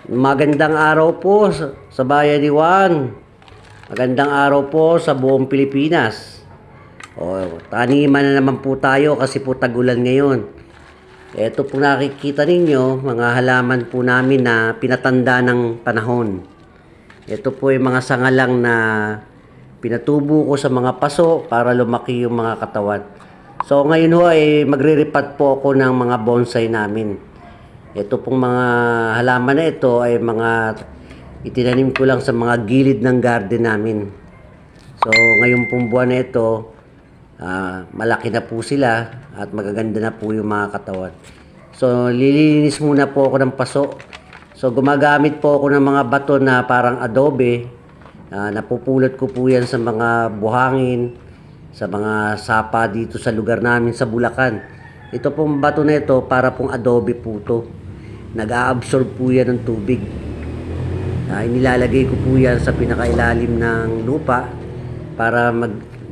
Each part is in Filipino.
Magandang araw po sa bayan ni Juan. Magandang araw po sa buong Pilipinas. Taniman na naman po tayo kasi po tagulan ngayon. Ito po nakikita ninyo, mga halaman po namin na pinatanda ng panahon. Ito po yung mga sanga lang na pinatubo ko sa mga paso para lumaki yung mga katawan. So ngayon ho ay magre-repat po ako ng mga bonsai namin. Ito pong mga halaman na ito ay mga itinanim ko lang sa mga gilid ng garden namin. So ngayon pong buwan na ito, malaki na po sila at magaganda na po yung mga katawan. So lilinis muna po ako ng paso. So gumagamit po ako ng mga bato na parang adobe. Napupulot ko po yan sa mga buhangin, sa mga sapa dito sa lugar namin sa Bulacan. Ito pong bato na ito para pong adobe po to. Nag-a-absorb po yan ng tubig. Inilalagay ko po yan sa pinakailalim ng lupa para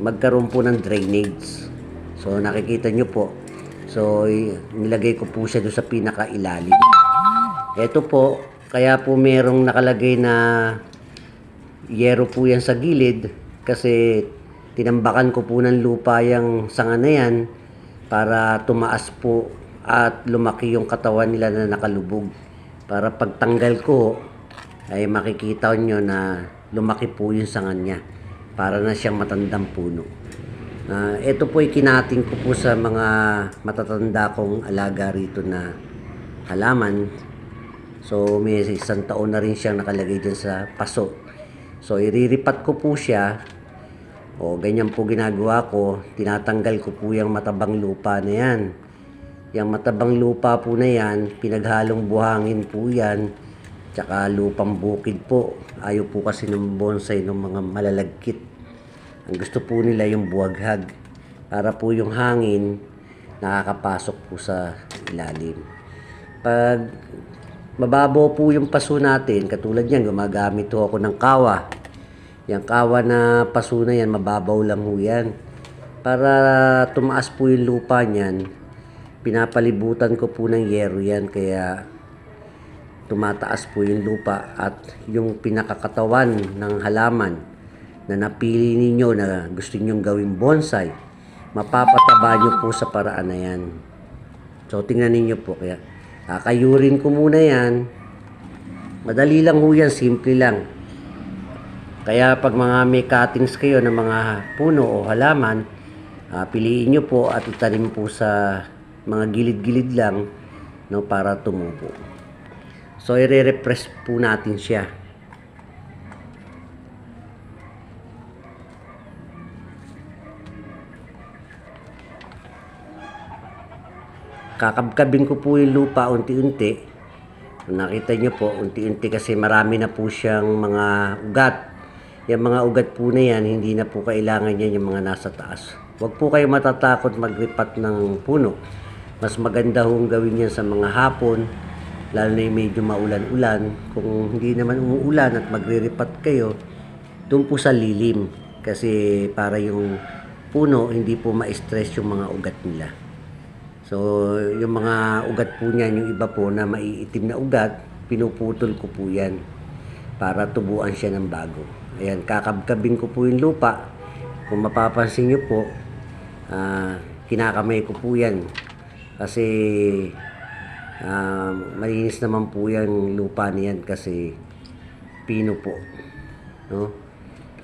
magkaroon po ng drainage. So nakikita nyo po. So nilagay ko po siya doon sa pinakailalim. Ito po, kaya po merong nakalagay na yero po yan sa gilid kasi tinambakan ko po ng lupa yung sanga na yan para tumaas po at lumaki yung katawan nila na nakalubog. Para pagtanggal ko ay makikita nyo na lumaki po yung sanga niya. Para na siyang matandang puno. Ito po ay kinating ko po sa mga matatanda kong alaga rito na halaman. So may isang taon na rin siyang nakalagay dyan sa paso. So iriripat ko po siya. Ganyan po ginagawa ko. Tinatanggal ko po yung matabang lupa na yan. Yung matabang lupa po na yan, pinaghalong buhangin po yan, tsaka lupang bukid po. Ayaw po kasi ng bonsai ng mga malalagkit. Ang gusto po nila yung buwaghag, para po yung hangin nakakapasok po sa ilalim. Pag mababaw po yung paso natin, katulad yan, gumagamit po ako ng kawa. Yung kawa na paso na yan, mababaw lang po yan. Para tumaas po yung lupa niyan, pinapalibutan ko po ng yero yan, kaya tumataas po yung lupa at yung pinakakatawan ng halaman na napili ninyo na gusto nyong gawing bonsai, mapapataba nyo po sa paraan na yan. So tingnan ninyo po, kaya kakayurin ko muna yan. Madali lang po yan, simple lang. Kaya pag mga may cuttings kayo ng mga puno o halaman, piliin nyo po at itanim po sa mga gilid-gilid lang, no, para tumubo. So i-repress po natin siya. Kakabkabin ko po yung lupa unti-unti. Nakita nyo po, unti-unti kasi marami na po siyang mga ugat. Yung mga ugat po na yan, hindi na po kailangan yan yung mga nasa taas. Huwag po kayo matatakot magripat ng puno. Mas maganda hong gawin yan sa mga hapon, lalo na yung medyo maulan-ulan. Kung hindi naman umuulan at magre-repat kayo, doon po sa lilim. Kasi para yung puno, hindi po ma-stress yung mga ugat nila. So, yung mga ugat po niyan, yung iba po na maiitim na ugat, pinuputol ko po yan para tubuan siya ng bago. Ayan, kakabkabin ko po yung lupa. Kung mapapansin nyo po, kinakamay ko po yan. Kasi malinis naman po yung lupa niyan kasi pino po, no?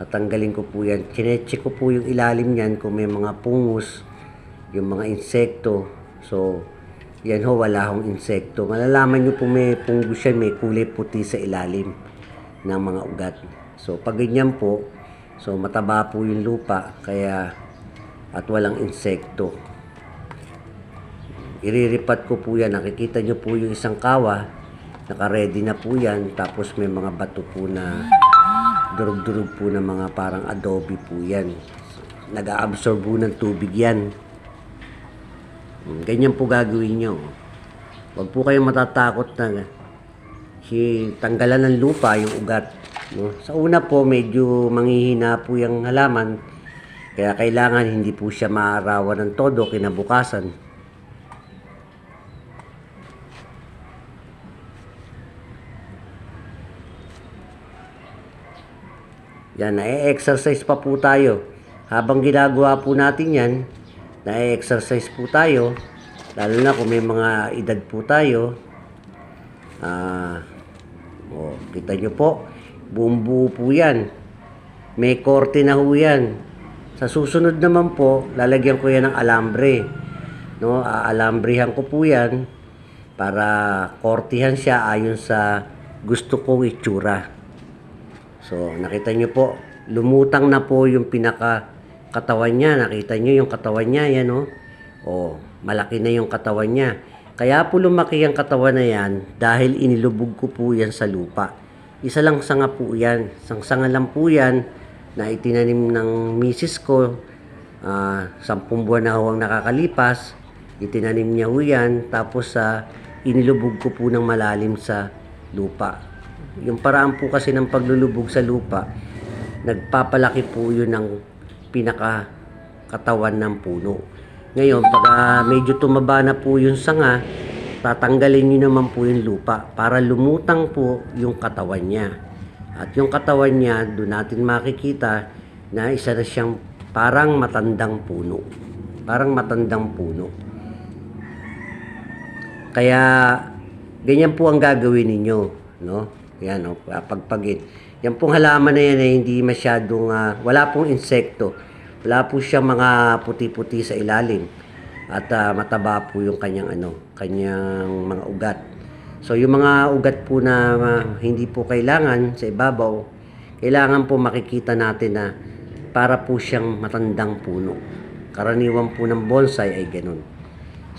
Tatanggalin ko po yan. Chinecheck ko po yung ilalim niyan kung may mga pungus, yung mga insekto. So yan ho, wala hong insekto. Malalaman nyo po may pungus yan, may kulay puti sa ilalim ng mga ugat. So pag ganyan po, so mataba po yung lupa kaya at walang insekto. Iriripat ko po yan. Nakikita nyo po yung isang kawa. Naka-ready na po yan. Tapos may mga bato po na durug-durug po na mga parang adobe po yan. Nag-a-absorb po ng tubig yan. Ganyan po gagawin nyo. Huwag po kayong matatakot na tanggalan ng lupa yung ugat. No? Sa una po, medyo manghihina po yung halaman. Kaya kailangan hindi po siya maarawan ng todo kinabukasan. Yan, na-exercise pa po tayo. Habang ginagawa po natin yan, na-exercise po tayo. Lalo na kung may mga edad po tayo. Kita nyo po, buong buo po yan. May korte na ho yan. Sa susunod naman po, lalagyan ko yan ng alambre. No, aalambrehan ko po yan para kortihan siya ayon sa gusto kong itsura. So, nakita nyo po, lumutang na po yung pinaka katawan niya. Nakita nyo yung katawan niya, yan o. Malaki na yung katawan niya. Kaya po lumaki ang katawan na yan dahil inilubog ko po yan sa lupa. Isa lang sanga po yan. Sanga lang po yan na itinanim ng misis ko. 10 buwan na ho ang nakakalipas. Itinanim niya ho yan. Tapos inilubog ko po ng malalim sa lupa. Yung paraan po kasi ng paglulubog sa lupa, nagpapalaki po yun ng pinaka katawan ng puno. Ngayon, pag medyo tumaba na po yung sanga, tatanggalin nyo naman po yung lupa para lumutang po yung katawan niya. At yung katawan niya, doon natin makikita na isa na siyang parang matandang puno. Parang matandang puno. Kaya, ganyan po ang gagawin ninyo, no? Yan, pagpagin. Yan pong halaman na yan ay hindi masyadong, wala pong insekto. Wala po siyang mga puti-puti sa ilalim. At mataba po yung kanyang mga ugat. So yung mga ugat po na hindi po kailangan sa ibabaw, kailangan po makikita natin na para po siyang matandang puno. Karaniwan po ng bonsai ay ganun.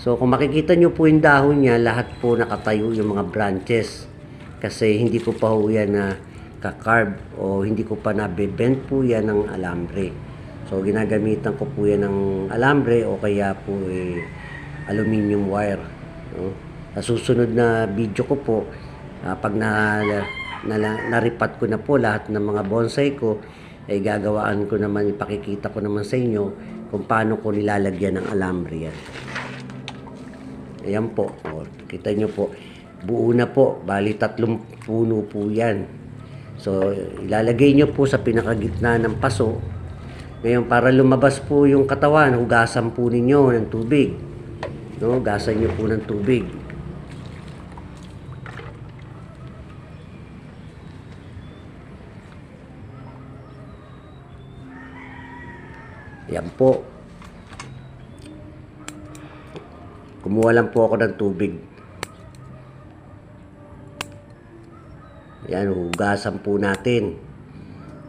So kung makikita nyo po yung dahon niya, lahat po nakatayo yung mga branches. Kasi hindi ko pa ho yan na kakarb o hindi ko pa nabebend po yan ng alambre. So ginagamitan ko po yan ng alambre o kaya po aluminium wire. No? Sa susunod na video ko po, pag naripat ko na po lahat ng mga bonsai ko, ay gagawaan ko naman, ipakikita ko naman sa inyo kung paano ko nilalagyan ng alambre yan. Ayan po, kita nyo po. Buo na po, bali 3 puno po yan. So, ilalagay nyo po sa pinakagitna ng paso. Ngayon, para lumabas po yung katawan, hugasan po ninyo ng tubig. No? Hugasan nyo po ng tubig. Yan po. Kumuha lang po ako ng tubig. Yan, hugasan po natin.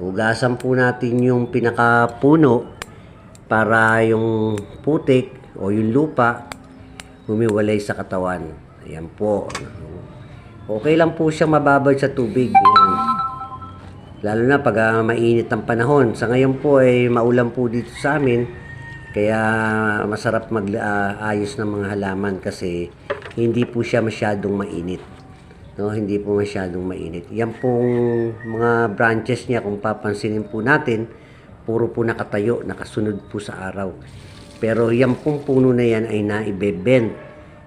Hugasan po natin yung pinakapuno para yung putik o yung lupa humiwalay sa katawan. Ayan po. Okay lang po siya mababad sa tubig. Ayan. Lalo na pag mainit ang panahon. Sa ngayon po ay maulan po dito sa amin. Kaya masarap mag-ayos ng mga halaman kasi hindi po siya masyadong mainit. No, hindi po masyadong mainit. Yan pong mga branches niya, kung papansinin po natin, puro po nakatayo, nakasunod po sa araw. Pero yan pong puno na yan ay naibebend.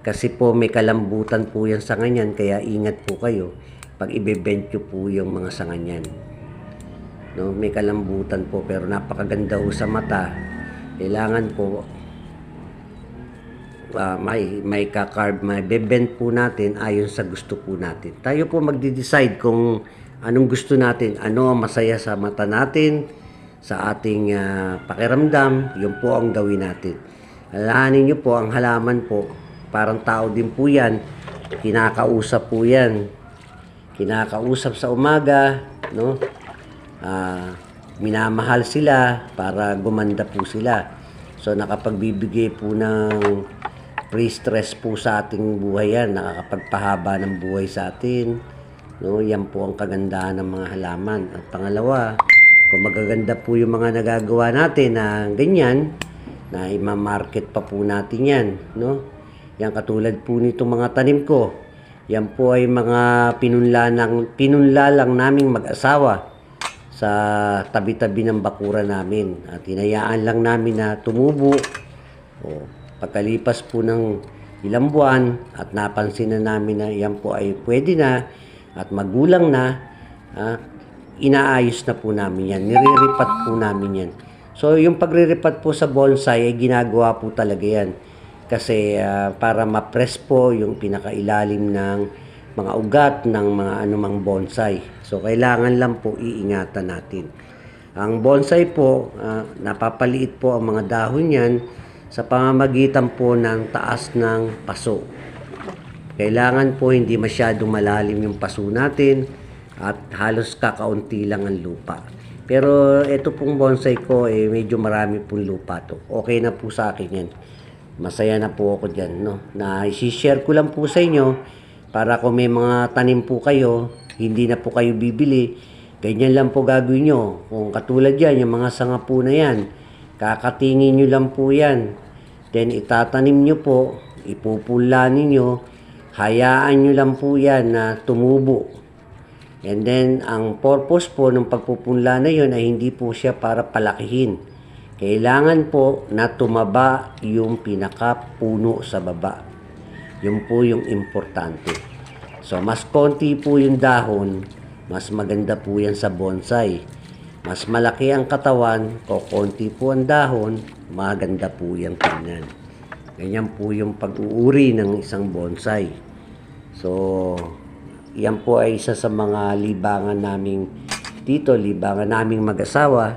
Kasi po may kalambutan po yan sa ganyan, kaya ingat po kayo pag ibebend nyo po yung mga sanga niyan. No, may kalambutan po pero napakaganda ho sa mata. Kailangan po may kakarb, may bebend po natin ayon sa gusto po natin. Tayo po magde-decide kung anong gusto natin, ano ang masaya sa mata natin, sa ating pakiramdam, yun po ang gawin natin. Alalahanin nyo po, ang halaman po, parang tao din po yan, kinakausap po yan. Kinakausap sa umaga, no? Minamahal sila para gumanda po sila. So nakapagbibigay po ng pre-stress po sa ating buhay yan, nakakapagpahaba ng buhay sa atin. No, yan po ang kagandahan ng mga halaman. At pangalawa, kung magaganda po yung mga nagagawa natin na ganyan, na ima-market pa po natin yan, no? Yan katulad po nitong mga tanim ko. Yan po ay mga pinunla lang naming mag-asawa sa tabi-tabi ng bakura namin. At hinayaan lang namin na tumubo. Pagkalipas po ng ilang buwan at napansin na namin na yan po ay pwede na at magulang na, inaayos na po namin yan. Nire-repat po namin yan. So, yung pagre-repat po sa bonsai ay ginagawa po talaga yan. Kasi para ma-press po yung pinakailalim ng mga ugat ng mga anumang bonsai. So, kailangan lang po iingatan natin. Ang bonsai po, napapaliit po ang mga dahon yan sa pamamagitan po ng taas ng paso. Kailangan po hindi masyadong malalim yung paso natin at halos kakaunti lang ang lupa. Pero ito pong bonsai ko medyo marami pong lupa to. Okay na po sa akin yan. Masaya na po ako dyan, no? Na i-share ko lang po sa inyo para kung may mga tanim po kayo, hindi na po kayo bibili. Ganyan lang po gagawin nyo. Kung katulad yan, yung mga sanga po na yan, kakatingin nyo lang po yan. Then itatanim nyo po, ipupulanin nyo, hayaan nyo lang po yan na tumubo. And then, ang purpose po ng pagpupunla na yun ay hindi po siya para palakihin. Kailangan po na tumaba yung pinakapuno sa baba. Yun po yung importante. So, mas konti po yung dahon, mas maganda po yan sa bonsai. Mas malaki ang katawan, o konti po ang dahon, maganda po yung tingnan. Ganyan po yung pag-uuri ng isang bonsai. So, yan po ay isa sa mga libangan naming dito, libangan naming mag-asawa.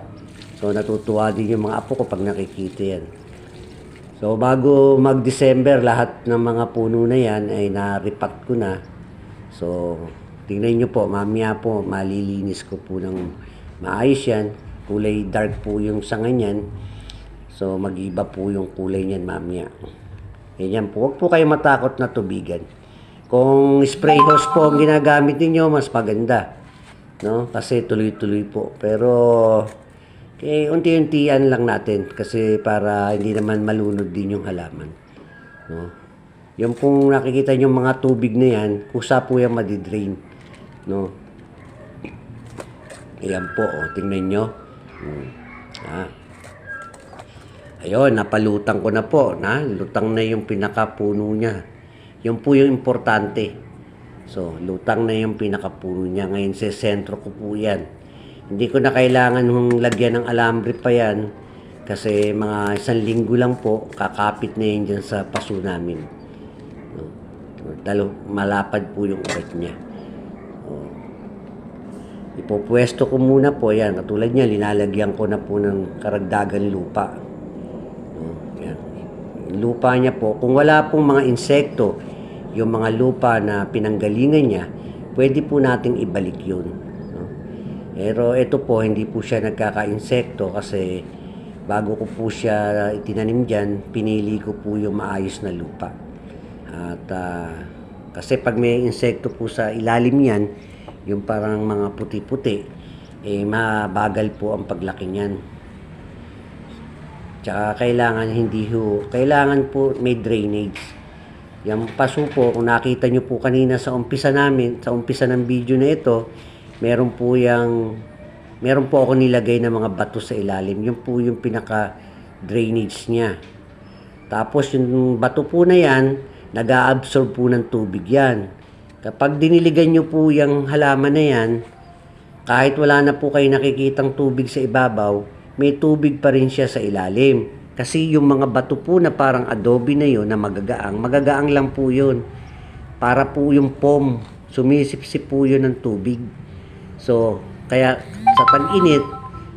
So, natutuwa din yung mga apo ko pag nakikita yan. So, bago mag-December, lahat ng mga puno na yan ay na-repack ko na. So, tingnan nyo po, mamaya po, malilinis ko po ng maayos yan. Kulay dark po yung sanga niyan. So, mag-iba po yung kulay niyan mamaya. Ganyan po. Huwag po kayo matakot na tubigan. Kung spray hose po ang ginagamit ninyo, mas maganda. No? Kasi tuloy-tuloy po. Pero, unti-untian lang natin. Kasi para hindi naman malunod din yung halaman. No? Yung kung nakikita nyo mga tubig na yan, kusa po yan madidrain. No? Ayan po, tingnan nyo. Ayun, napalutang ko na po. Lutang na yung pinakapuno niya. Yun po yung importante. So, lutang na yung pinakapuno niya. Ngayon, sa sentro ko po yan. Hindi ko na kailangan lagyan ng alambre pa yan. Kasi mga 1 linggo lang po, kakapit na yun dyan sa paso namin. No? Malapad po yung ugat niya. Ipopwesto ko muna po yan. Katulad niya, linalagyan ko na po ng karagdagan lupa. No? Yan. Yung lupa niya po, kung wala pong mga insekto, yung mga lupa na pinanggalingan niya, pwede po nating ibalik yun. No? Pero ito po, hindi po siya nagkaka-insekto kasi bago ko po siya itinanim dyan, pinili ko po yung maayos na lupa. At kasi pag may insekto po sa ilalim yan, yung parang mga puti-puti, mabagal po ang paglaki niyan. Tsaka kailangan po may drainage. Yung paso po, kung nakita nyo po kanina sa umpisa ng video na ito, meron po ako nilagay na mga bato sa ilalim. Yun po yung pinaka-drainage niya. Tapos yung bato po na yan, nag-a-absorb po ng tubig yan. Kapag diniligan nyo po yung halaman na yan, kahit wala na po kayo nakikitang tubig sa ibabaw, may tubig pa rin siya sa ilalim. Kasi yung mga bato po na parang adobe na yun na magagaang lang po yun. Para po yung foam, sumisipsip po yun ng tubig. So, kaya sa tag-init,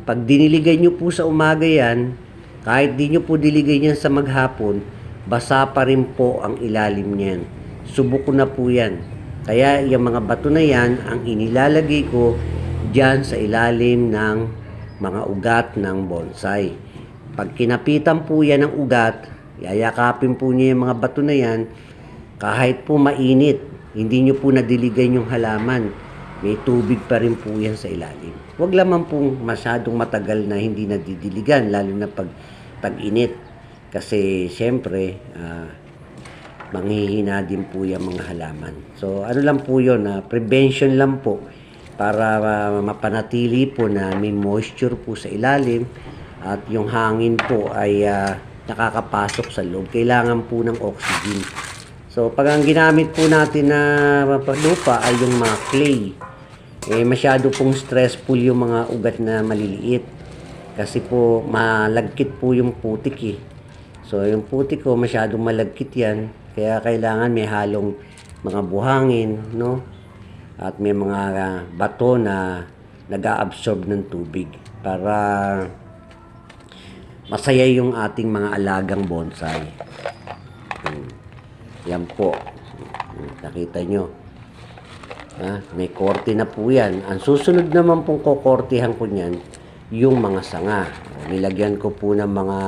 pag diniligan nyo po sa umaga yan, kahit di nyo po diligay yan sa maghapon, basa pa rin po ang ilalim niyan. Subok ko na po yan. Kaya yung mga bato na yan, ang inilalagay ko dyan sa ilalim ng mga ugat ng bonsai. Pag kinapitan po yan ng ugat, yayakapin po niya yung mga bato na yan, kahit po mainit, hindi nyo po nadiligan yung halaman, may tubig pa rin po yan sa ilalim. Huwag lamang pong masyadong matagal na hindi nadidiligan, lalo na pag tag-init. Kasi siyempre, manghihina din po yung mga halaman. So ano lang po yun, prevention lang po para mapanatili po na may moisture po sa ilalim at yung hangin po ay nakakapasok sa loob. Kailangan po ng oxygen. So pag ang ginamit po natin na lupa ay yung mga clay. masyado pong stressful yung mga ugat na maliliit. Kasi po, malagkit po yung putik eh. So, yung putik ko, masyadong malagkit yan. Kaya kailangan may halong mga buhangin, no? At may mga bato na nag-a-absorb ng tubig para masaya yung ating mga alagang bonsai. Yan po. Nakita nyo. May korte na po yan. Ang susunod naman pong kokortehan ko niyan, yung mga sanga. Nilagyan ko po ng mga,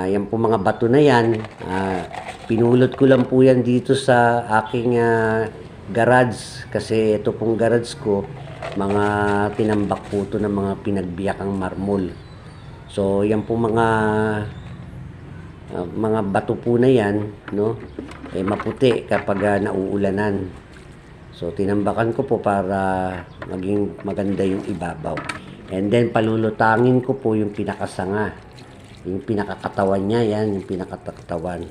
yan po mga bato na yan. Pinulot ko lang po yan dito sa aking garage. Kasi ito pong garage ko, mga tinambak po ito ng mga pinagbiakang marmol. So, yan po mga bato po na yan, no? Maputi kapag nauulanan. So, tinambakan ko po para maging maganda yung ibabaw. And then, palulutangin ko po yung pinakasanga. Yung pinakakatawan niya, yan, yung pinakakatawan.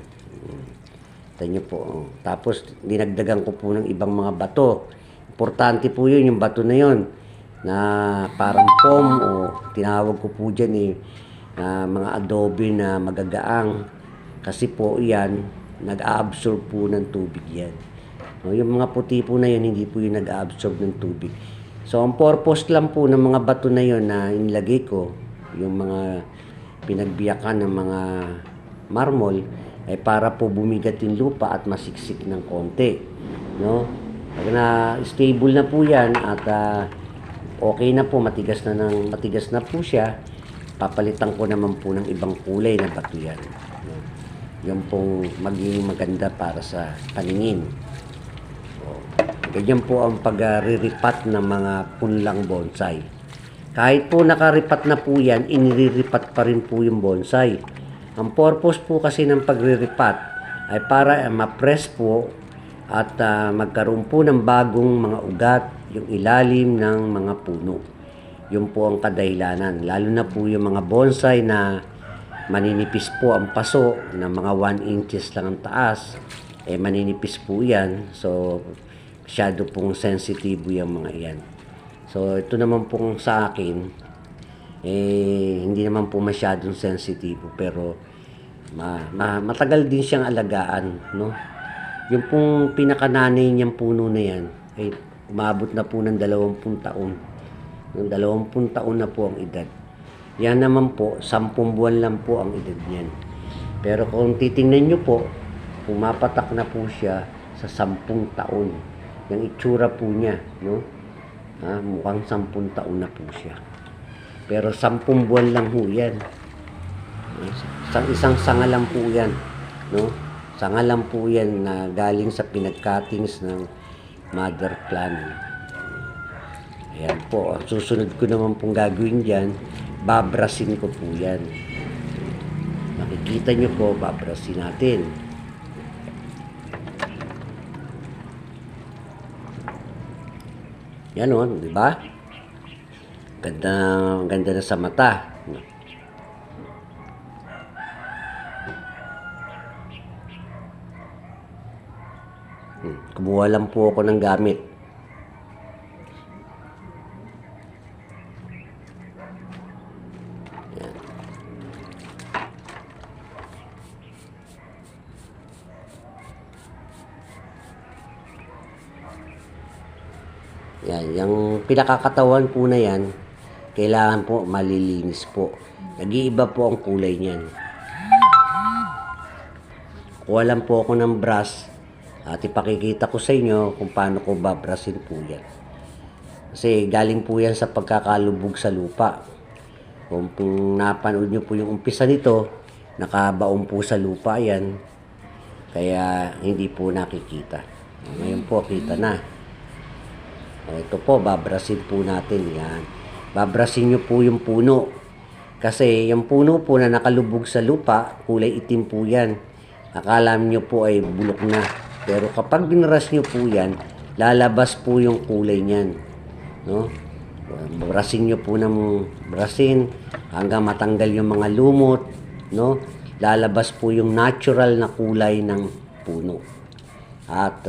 Ito nyo po. Tapos, dinagdagan ko po ng ibang mga bato. Importante po yun, yung bato na yun, na parang foam o tinawag ko po dyan mga adobe na magagaang. Kasi po yan, nag-a-absorb po ng tubig yan. Yung mga puti po na yun, hindi po yung nag-a-absorb ng tubig. So, ang purpose lang po ng mga bato na yun na inilagay ko, yung mga pinagbiyakan ng mga marmol, ay para po bumigat yung lupa at masiksik ng konti. No? Pag na-stable na po yan at okay na po, matigas na po siya, papalitan ko naman po ng ibang kulay na bato yan. Yung pong maging maganda para sa paningin. Ganyan po ang pag-riripat ng mga punlang bonsai. Kahit po nakaripat na po yan, iniriripat pa rin po yung bonsai. Ang purpose po kasi ng pagriripat ay para ma-press po at magkaroon po ng bagong mga ugat yung ilalim ng mga puno. Yun po ang kadahilanan. Lalo na po yung mga bonsai na maninipis po ang paso na mga 1 inches lang ang taas. Maninipis po yan. So, masyado pong sensitive yung mga yan. So, ito naman pong sa akin, hindi naman po masyadong sensitive, pero matagal din siyang alagaan, no? Yung pong pinakananay niyang puno na yan, ay umabot na po ng 20 taon. Ng 20 taon na po ang edad. Yan naman po, 10 buwan lang po ang edad niyan. Pero kung titingnan nyo po, pumapatak na po siya sa 10 taon. Yung itsura po niya, no? Mukhang 10 taon na po siya. Pero 10 buwan lang po yan. Isang sanga lang po yan, no? Sanga lang po yan na galing sa pinag-cuttings ng mother plant. Ayan po. Ang susunod ko naman pong gagawin dyan, babrasin ko po yan. Makikita nyo po, babrasin natin. Yan o, di ba? Ganda na sa mata. Kumuha lang po ako ng gamit. Yan. Yan, yung pinakakatawan po na yan, kailangan po malilinis po. Nag-iiba po ang kulay niyan. Kuha lang po ako ng brush at ipakikita ko sa inyo kung paano ko babrasin po yan. Kasi galing po yan sa pagkakalubog sa lupa. Kung napanood nyo po yung umpisa nito, nakabaon po sa lupa yan. Kaya hindi po nakikita. Ngayon po, kita na. Ito po, babrasin po natin yan. Babrasin nyo po yung puno. Kasi yung puno po na nakalubog sa lupa, kulay itim po yan. Akala nyo po ay bulok na. Pero kapag binaras nyo po yan, lalabas po yung kulay niyan. No? Brasin nyo po ng brasin hanggang matanggal yung mga lumot. No? Lalabas po yung natural na kulay ng puno. At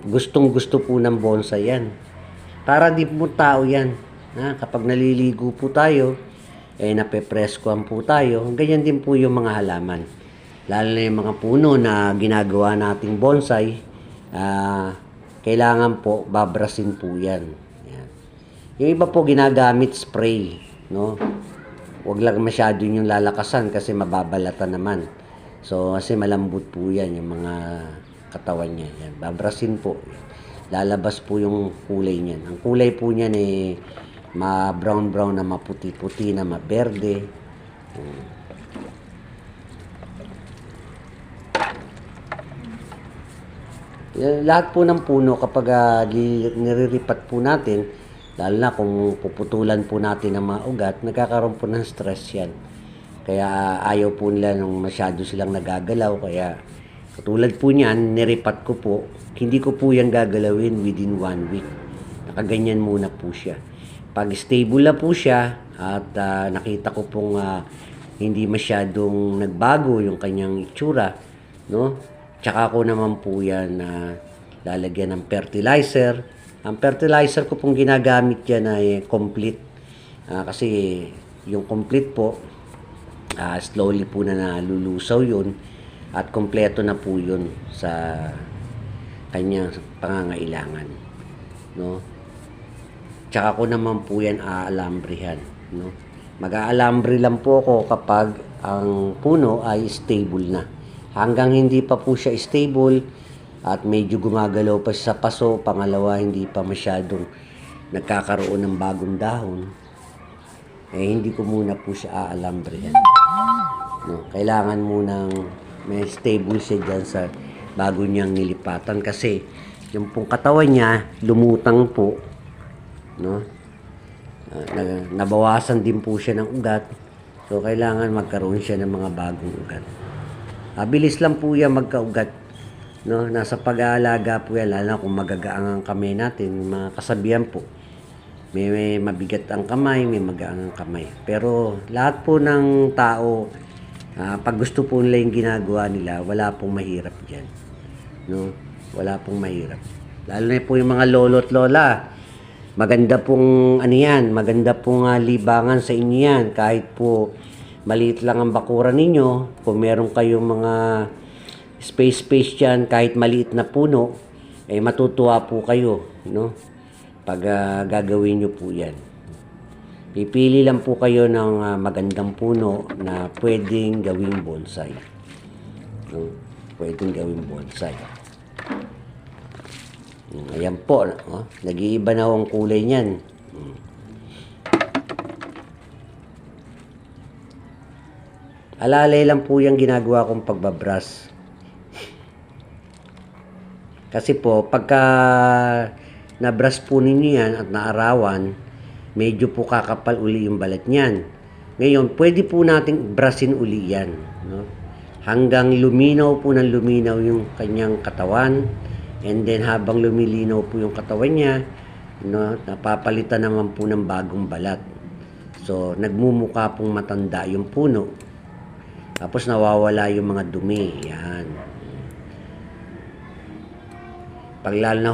gustong gusto po ng bonsai yan. Para din po tao yan. Kapag naliligo po tayo, napepreskuhan po tayo, ganyan din po yung mga halaman. Lalo na yung mga puno na ginagawa nating bonsai, kailangan po babrasin po yan. Yan. Yung iba po ginagamit spray, no? Huwag lang masyado yung lalakasan kasi mababalatan naman. So, kasi malambot po yan, yung mga katawan niya. Yan. Babrasin po. Lalabas po yung kulay niyan. Ang kulay po niyan ma-brown-brown na maputi-puti na maberde. Lahat po ng puno kapag niriripat po natin, lalo na kung puputulan po natin ng mga ugat, nagkakaroon po ng stress yan. Kaya ayaw po nila nung masyado silang nagagalaw. Kaya katulad po niyan, niripat ko po. Hindi ko po yan gagalawin within 1 week. Nakaganyan muna po siya. Pag stable na po siya at nakita ko pong hindi masyadong nagbago yung kanyang itsura, no? Tsaka ko naman po yan lalagyan ng fertilizer. Ang fertilizer ko pong ginagamit yan ay complete. Kasi yung complete po, slowly po na nalulusaw yun at kompleto na po yun sa kanyang pangangailangan, no? Tsaka ko naman po yan aalambrehan, no? Mag-aalambre lang po ako kapag ang puno ay stable na. Hanggang hindi pa po siya stable at medyo gumagalaw pa sa paso, pangalawa hindi pa masyadong nagkakaroon ng bagong dahon, hindi ko muna po siya aalambrehan, no? Kailangan munang may stable siya dyan sa bago niyang nilipatan kasi yung pong katawan niya lumutang po, no? Nabawasan din po siya ng ugat, so kailangan magkaroon siya ng mga bagong ugat. Bilis lang po yan magkaugat, no? Nasa pag-aalaga po yan, lalo kung magagaang ang kamay natin, mga kasabihan po, may mabigat ang kamay, may magaang ang kamay. Pero lahat po ng tao, pag gusto po nila yung ginagawa nila, wala pong mahirap dyan, no? Wala pong mahirap. Lalo na po yung mga lolo at lola. Maganda pong maganda pong libangan sa inyo yan. Kahit po maliit lang ang bakuran ninyo, kung meron kayong mga space dyan, kahit maliit na puno, matutuwa po kayo, no? Pag gagawin nyo po yan. Pipili lang po kayo ng magandang puno na pwedeng gawing bonsai, no? Pwedeng gawing bonsai. Ayan po, no? Nag-iiba na ang kulay niyan. Alalay lang po yung ginagawa kong pagbabrush. Kasi po, pagka nabrush po ninyo yan at naarawan, medyo po kakapal uli yung balat niyan. Ngayon, pwede po nating brushin uli yan, no? Hanggang luminaw po ng luminaw yung kanyang katawan. And then, habang lumilinaw po yung katawan niya, no, napapalitan naman po ng bagong balat. So, nagmumukha pong matanda yung puno. Tapos nawawala yung mga dumi. Yan. Lalo na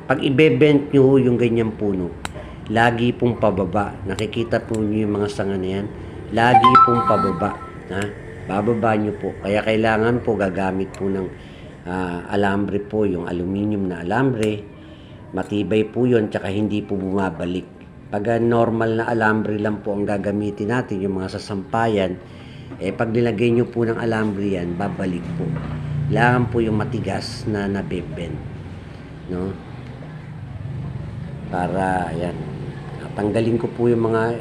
pag i-bend nyo yung ganyang puno, lagi pong pababa. Nakikita po nyo yung mga sanga na yan. Lagi pong pababa. Bababa nyo po. Kaya kailangan po gagamit po ng alambre po, yung aluminum na alambre. Matibay po yun, tsaka hindi po bumabalik. Pag normal na alambre lang po ang gagamitin natin, yung mga sasampayan, pag nilagay nyo po ng alambre yan, babalik po. Kailangan po yung matigas na nabibend, no? Para, ayan, tanggalin ko po yung mga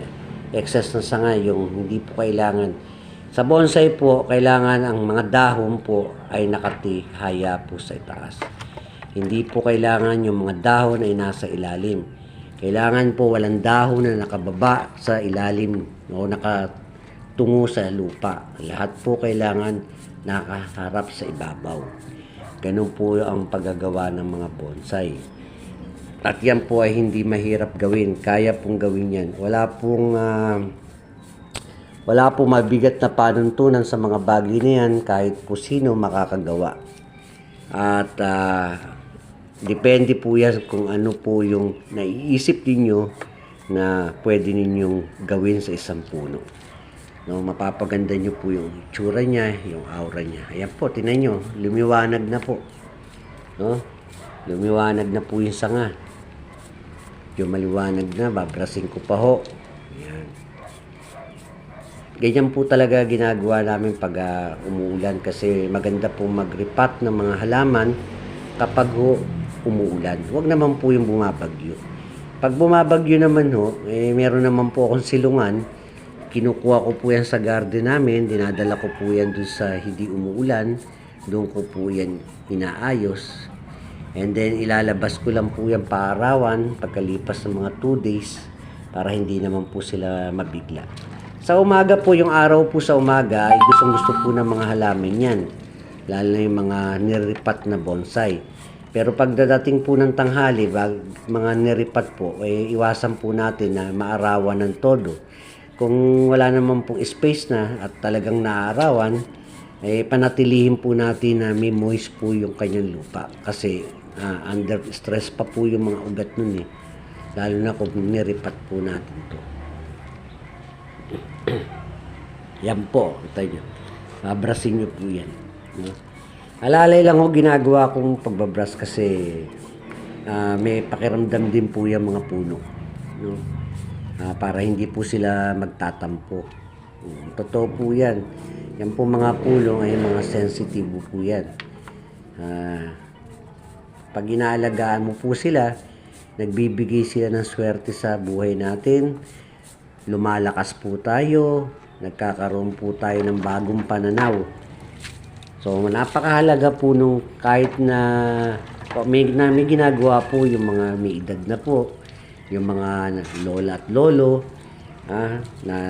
excess na sanga, yung hindi po kailangan. Sa bonsai po, kailangan ang mga dahon po ay nakatihaya po sa itaas. Hindi po kailangan yung mga dahon ay nasa ilalim. Kailangan po walang dahon na nakababa sa ilalim o nakatungo sa lupa. Lahat po kailangan nakaharap sa ibabaw. Ganun po ang paggagawa ng mga bonsai. At yan po ay hindi mahirap gawin. Kaya pong gawin yan. Wala pong mabigat na panuntunan sa mga bagay na yan. Kahit po sino makakagawa. At Depende po yan kung ano po yung naiisip ninyo na pwede ninyong gawin sa isang puno. No, mapapaganda nyo po yung itsura niya, yung aura niya. Ayan po, tinan nyo, lumiwanag na po. No? Lumiwanag na po yung sanga. Yung maliwanag na, babrasin ko pa ho. Ayan. Ganyan po talaga ginagawa namin pag umuulan kasi maganda po mag-repat ng mga halaman kapag ho umuulan. Huwag naman po yung bumabagyo. Pag bumabagyo naman ho, meron naman po akong silungan. Kinukuha ko po yan sa garden namin, dinadala ko po yan dun sa hindi umuulan, doon ko po yan inaayos. And then ilalabas ko lang po yan paarawan pagkalipas ng mga 2 days para hindi naman po sila mabigla. Sa umaga po, yung araw po sa umaga ay gustong-gusto po ng mga halaman yan, lalo na yung mga niripat na bonsai. Pero pagdadating po ng tanghali, mga niripat po, iwasan po natin na maarawan ng todo. Kung wala naman pong space na at talagang naarawan, panatilihin po natin na may moist po yung kanyang lupa. Kasi under stress pa po yung mga ugat nun eh. Lalo na kung niripat po natin to. Yan po, ito nyo. Babrasin nyo po yan. No? Alalay lang ho ginagawa kong pagbabras kasi may pakiramdam din po yung mga puno. No? Para hindi po sila magtatampo. Totoo po yan. Yan po mga puno ay mga sensitive po yan. Pag inaalagaan mo po sila, nagbibigay sila ng swerte sa buhay natin. Lumalakas po tayo. Nagkakaroon po tayo ng bagong pananaw. So, napakahalaga po nung kahit na may ginagawa po yung mga may edad na po, yung mga lola at lolo na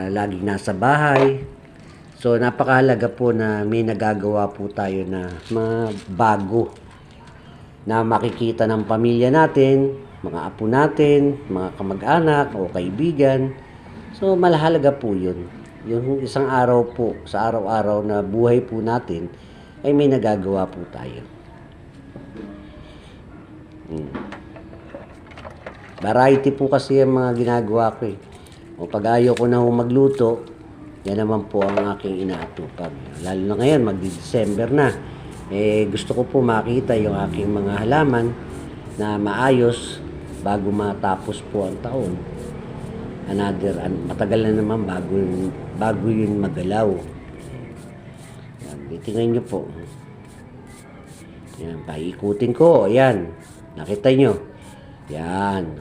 laging nasa bahay. So, napakahalaga po na may nagagawa po tayo na mga bago na makikita ng pamilya natin, mga apo natin, mga kamag-anak o kaibigan. So, malahalaga po yun. Yung isang araw po, sa araw-araw na buhay po natin, ay may nagagawa po tayo. Variety po kasi yung mga ginagawa ko eh. O pag ayaw ko na magluto, yan naman po ang aking inaatupag. Lalo na ngayon, magdi-December na. Gusto ko po makita yung aking mga halaman na maayos bago matapos po ang taon. Matagal na naman bago yun magalaw. Yan, tingnan nyo po. Yan, paikutin ko. Yan, nakita nyo. Yan,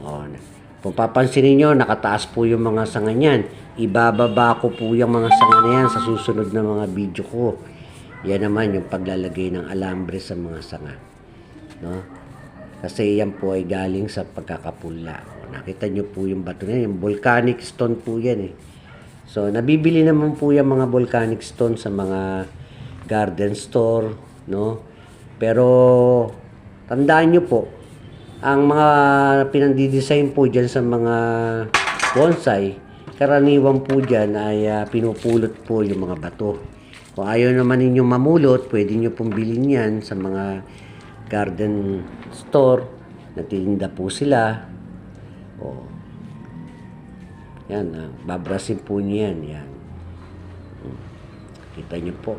kung papansinin nyo, nakataas po yung mga sanga niyan. Ibababa ko po yung mga sanga na yan sa susunod na mga video ko. Yan naman yung paglalagay ng alambre sa mga sanga. No? Kasi yan po ay galing sa pagkakapula. Nakita nyo po yung bato na yan. Yung volcanic stone po yan eh. So, nabibili naman po yung mga volcanic stone sa mga garden store. No? Pero, tandaan nyo po, ang mga pinandidesign po dyan sa mga bonsai, karaniwan po dyan ay pinupulot po yung mga bato. Kung ayaw naman ninyong mamulot, pwede nyo pong bilhin yan sa mga garden store. Natitinda po sila. Yan, babrasin po nyo yan. Yan. Kita nyo po.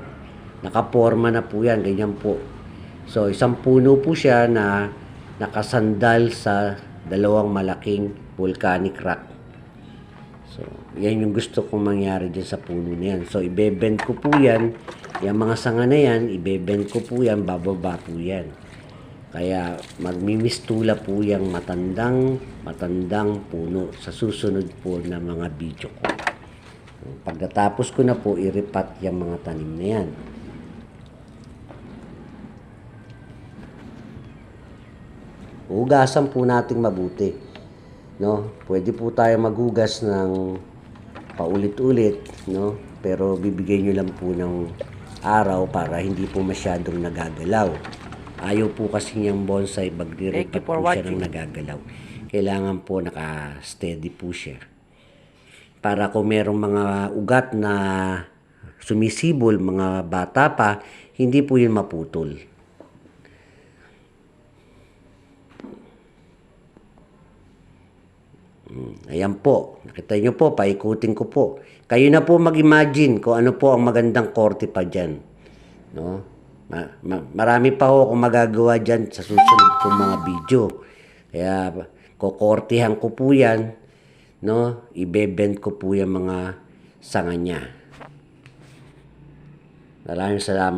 Nakaporma na po yan. Ganyan po. So, isang puno po siya na nakasandal sa dalawang malaking volcanic rock. So, yan yung gusto kong mangyari dyan sa puno na yan. So, ibebend ko po yan. Yung mga sanga na yan, ibebend ko po yan, bababa po yan. Kaya, magmimistula po yung matandang puno sa susunod po na mga video ko. Pagkatapos ko na po, iripat yung mga tanim na yan. Hugasan po nating mabuti. No? Pwede po tayo maghugas ng paulit-ulit, no? Pero bibigay nyo lang po ng araw para hindi po masyadong nagagalaw. Ayaw po kasi niyang bonsai magdiripat po siya ng nagagalaw. Kailangan po naka-steady po siya. Para kung merong mga ugat na sumisibol, mga bata pa, hindi po yun maputol. Ayan po. Nakita nyo po, paikutin ko po. Kayo na po mag-imagine kung ano po ang magandang korte pa dyan. No? Marami pa ho akong magagawa dyan sa susunod kong mga video. Kaya, kukortihan ko po yan. No? Ibebend ko po yung mga sanga niya. Maraming salamat.